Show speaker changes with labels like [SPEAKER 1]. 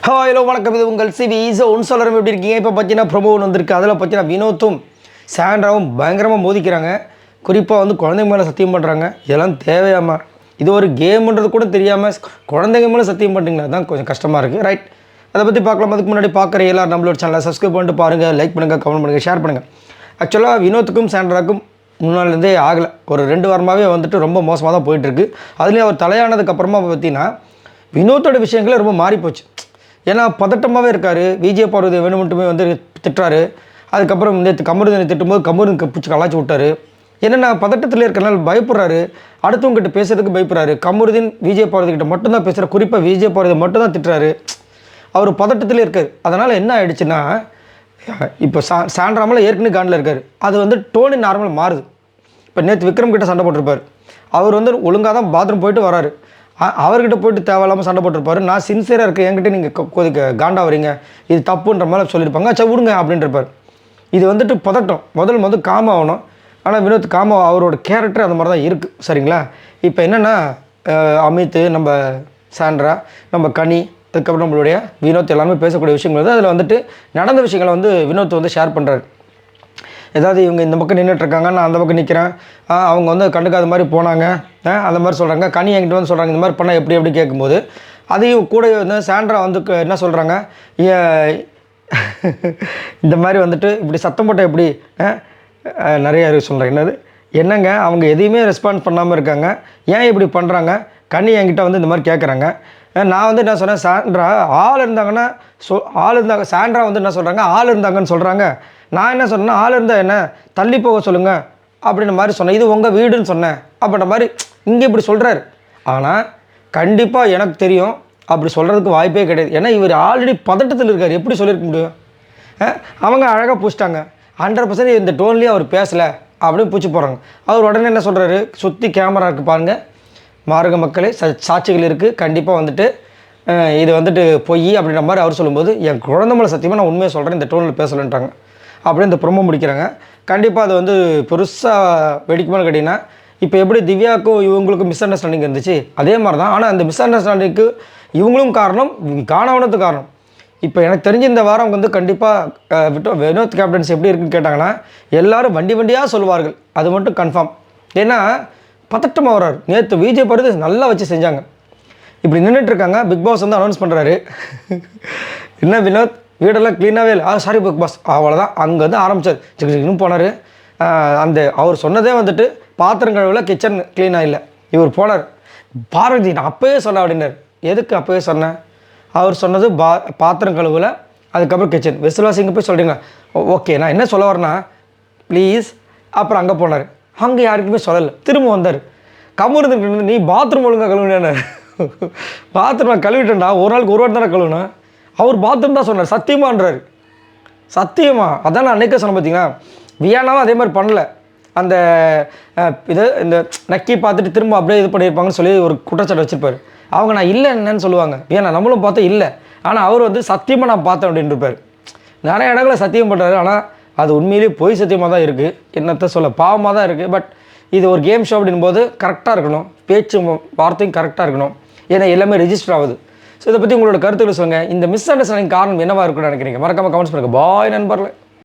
[SPEAKER 1] Hello வணக்கம், இது உங்கள் சிவி ஒன் சொல்லரும். எப்படி இருக்கீங்க? இப்போ பார்த்தீங்கன்னா ப்ரொமோ வந்திருக்கு. அதில் பார்த்தீங்கன்னா வினோத்தும் சாண்ட்ராவும் பயங்கரமாக மோதிக்கிறாங்க. குறிப்பாக வந்து குழந்தைங்க மேலே சத்தியம் பண்ணுறாங்க. இதெல்லாம் தேவையாமா? இது ஒரு கேம்ன்றது கூட தெரியாமல் குழந்தைங்க மேலே சத்தியம் பண்ணுறீங்களா? தான் கொஞ்சம் கஷ்டமாக இருக்குது. ரைட், அதை பற்றி பார்க்கலாம். அதுக்கு முன்னாடி பார்க்குற எல்லாரும் நம்மளோட சேனலை சப்ஸ்கிரைப் பண்ணிட்டு பாருங்கள், லைக் பண்ணுங்கள், கமெண்ட் பண்ணுங்கள், ஷேர் பண்ணுங்கள். ஆக்சுவலாக வினோத்துக்கும் சாண்ட்ராவுக்கும் முன்னாலேருந்தே ஆகலை. ஒரு 2 வாரமாகவே வந்துட்டு ரொம்ப மோசமாக தான் போயிட்டுருக்கு. அதுலேயும் அவர் தலையானதுக்கப்புறமா பார்த்தீங்கன்னா வினோத்தோட விஷயங்களே ரொம்ப மாறிப்போச்சு. ஏன்னா பதட்டமாகவே இருக்கார். விஜய் பார்வதி வேணுமென்ட்டுமே வந்து திட்டுறாரு. அதுக்கப்புறம் நேற்று கமருதனை திட்டும்போது கமருதனுக்கு பிடிச்சி கலாச்சி விட்டார். என்னென்னா பதட்டத்தில் இருக்கிறனால பயப்படுறாரு. அடுத்தவங்ககிட்ட பேசுறதுக்கு பயப்படுறாரு. கமருதீன் விஜய் பார்வதி கிட்ட மட்டும்தான் பேசுகிறார். குறிப்பாக விஜய் பார்வதி மட்டும்தான் திட்டுறாரு. அவர் பதட்டத்திலே இருக்கார். அதனால் என்ன ஆகிடுச்சுன்னா, இப்போ சாண்ட்ராமல் ஏற்கனவே காண்டில் இருக்கார். அது வந்து டோனி நார்மல் மாறுது. இப்போ நேற்று விக்ரம் கிட்ட சண்டை போட்டிருப்பார். அவர் வந்து ஒழுங்காக தான் பாத்ரூம் போயிட்டு வராரு. அவர்கிட்ட போய்ட்டு தேவையில்லாமல் சண்டை போட்டிருப்பாரு. நான் சின்சியராக இருக்கேன், என்கிட்ட நீங்கள் காண்டா வரீங்க, இது தப்புன்ற மாதிரி சொல்லியிருப்பாங்க. சரி விடுங்க அப்படின்றப்பார். இது வந்துட்டு பதட்டம். முதல் காம் ஆகணும். ஆனால் வினோத் காம் அவரோட கேரக்டர் அந்த மாதிரி தான் இருக்குது. சரிங்களா? இப்போ என்னென்னா அமித், நம்ம சாண்ட்ரா, நம்ம கனி, அதுக்கப்புறம் நம்மளுடைய வினோத் எல்லாமே பேசக்கூடிய விஷயங்கள் வந்து அதில் வந்துட்டு நடந்த விஷயங்களை வந்து வினோத் வந்து ஷேர் பண்ணுறாரு. ஏதாவது இவங்க இந்த பக்கம் நின்றுட்டுருக்காங்க, நான் அந்த பக்கம் நிற்கிறேன், அவங்க வந்து கண்டுக்காத மாதிரி போனாங்க, அந்த மாதிரி சொல்கிறாங்க. கனி என்கிட்ட வந்து சொல்கிறாங்க இந்த மாதிரி பண்ணால் எப்படி கேட்கும்போது, அதையும் கூட வந்து சாண்ட்ரா வந்து என்ன சொல்கிறாங்க, இந்த மாதிரி வந்துட்டு இப்படி சத்தம் போட்டால் எப்படி நிறைய சொல்கிறேன். என்னங்க அவங்க எதையுமே ரெஸ்பான்ஸ் பண்ணாமல் இருக்காங்க, ஏன் இப்படி பண்ணுறாங்க? கனி என்கிட்ட வந்து இந்த மாதிரி கேட்குறாங்க. நான் வந்து என்ன சொன்னேன், சாண்ட்ரா ஆள் இருந்தாங்கன்னா சாண்ட்ரா வந்து என்ன சொல்கிறாங்க, ஆள் இருந்தாங்கன்னு சொல்கிறாங்க. நான் என்ன சொன்னேன்னா, ஆள் இருந்தால் என்ன தள்ளி போக சொல்லுங்கள் அப்படின்ற மாதிரி சொன்னேன். இது உங்கள் வீடுன்னு சொன்னேன் அப்படின்ற மாதிரி இங்கே இப்படி சொல்கிறாரு. ஆனால் கண்டிப்பாக எனக்கு தெரியும் அப்படி சொல்கிறதுக்கு வாய்ப்பே கிடையாது. ஏன்னா இவர் ஆல்ரெடி பதட்டத்தில் இருக்கார். எப்படி சொல்லியிருக்க முடியும்? அவங்க அழகாக பூச்சிட்டாங்க. 100% இந்த டோன்லேயே அவர் பேசலை அப்படின்னு பூச்சி போகிறாங்க. அவர் உடனே என்ன சொல்கிறாரு, சுற்றி கேமரா இருக்குது பாருங்கள், மார்க மக்களே சாட்சிகள் இருக்குது, கண்டிப்பாக வந்துட்டு இது வந்துட்டு பொய் அப்படின்ற மாதிரி அவர் சொல்லும்போது, என் குழந்தை மேலே சத்தியமாக நான் உண்மையை சொல்கிறேன், இந்த டோனில் பேசலன்ட்டாங்க. அப்படியே இந்த ப்ரொமோ முடிக்கிறாங்க. கண்டிப்பாக அது வந்து பெருசாக வெடிக்குமான்னு கேட்டிங்கன்னா, இப்போ எப்படி திவ்யாவுக்கும் இவங்களுக்கும் மிஸ் அண்டர்ஸ்டாண்டிங் இருந்துச்சு அதே மாதிரி தான். ஆனால் அந்த மிஸ் அண்டர்ஸ்டாண்டிங்க்கு இவங்களும் காரணம், காணவனத்துக்கு காரணம். இப்போ எனக்கு தெரிஞ்ச இந்த வாரம் வந்து கண்டிப்பாக வினோத் கேப்டன்ஸ் எப்படி இருக்குன்னு கேட்டாங்கன்னா, எல்லோரும் வண்டியாக சொல்லுவார்கள். அது மட்டும் கன்ஃபார்ம். ஏன்னா பதட்டமாக வர்றாரு. நேற்று விஜய் பார்த்து நல்லா வச்சு செஞ்சாங்க. இப்படி நின்றுட்டுருக்காங்க. பிக் பாஸ் வந்து அனௌன்ஸ் பண்ணுறாரு, என்ன வினோத் வீடெல்லாம் க்ளீனாகவே இல்லை, சாரி பிக் பாஸ், அவ்வளோதான். அங்கே வந்து ஆரம்பித்தார். இன்னும் போனார். அந்த அவர் சொன்னதே வந்துட்டு பாத்திரம் கழுவில் கிச்சன் க்ளீனாக இல்லை. இவர் போனார். பார்வதி நான் அப்போயே சொன்னேன் அப்படின்னார். எதுக்கு அப்போயே சொன்னேன்? அவர் சொன்னது பாத்திரம் கழுவில், அதுக்கப்புறம் கிச்சன். விசுவாசிங்க போய் சொல்கிறீங்க, ஓகே நான் என்ன சொல்ல வரேன்னா ப்ளீஸ். அப்புறம் அங்கே போனார். அங்கே யாருக்குமே சொல்லலை. திரும்ப வந்தார். கம்முன்னு நீ பாத்ரூம் ஒழுங்காக கழுவுனேன்னு. பாத்ரூம் நான் கழுவிட்டேன்டா, ஒரு நாளுக்கு ஒரு வாட்டி தானே கழுவுனேன். அவர் பாத்ரூம் தான் சொன்னார், சத்தியமான்றார். சத்தியமா? அதான் நான் அன்றைக்கே சொன்னேன். பார்த்தீங்கன்னா வியானாவும் அதே மாதிரி பண்ணல. அந்த இந்த நக்கி பார்த்துட்டு திரும்ப அப்படியே இது பண்ணியிருப்பாங்கன்னு சொல்லி ஒரு குற்றச்சாட்டு வச்சுருப்பார். அவங்க நான் இல்லை என்னன்னு சொல்லுவாங்க. ஏன்னா நம்மளும் பார்த்தா இல்லை, ஆனால் அவர் வந்து சத்தியமாக நான் பார்த்தேன் அப்படின்னு இருப்பார். நிறைய இடங்களில் சத்தியம் பண்ணுறாரு. ஆனால் அது உண்மையிலேயே பொய் சத்தியமாக தான் இருக்குது. என்னத்தை சொல்ல, பாவமாக தான் இருக்குது. பட் இது ஒரு கேம் ஷோ அப்படின் போது கரெக்டாக இருக்கணும், பேச்சு வார்த்தையும் கரெக்டாக இருக்கணும். ஏன்னா எல்லாமே ரெஜிஸ்டர் ஆகுது. ஸோ இதை பற்றி உங்களோட கருத்துக்களை சொல்லுங்கள். இந்த மிஸ் அண்டர்ஸ்டாண்டிங் காரணம் என்னவாக இருக்குன்னு நினைக்கிறீங்க? மறக்காமல் கமெண்ட்ஸ் பண்ணுங்கள். பாய் நண்பர்களே.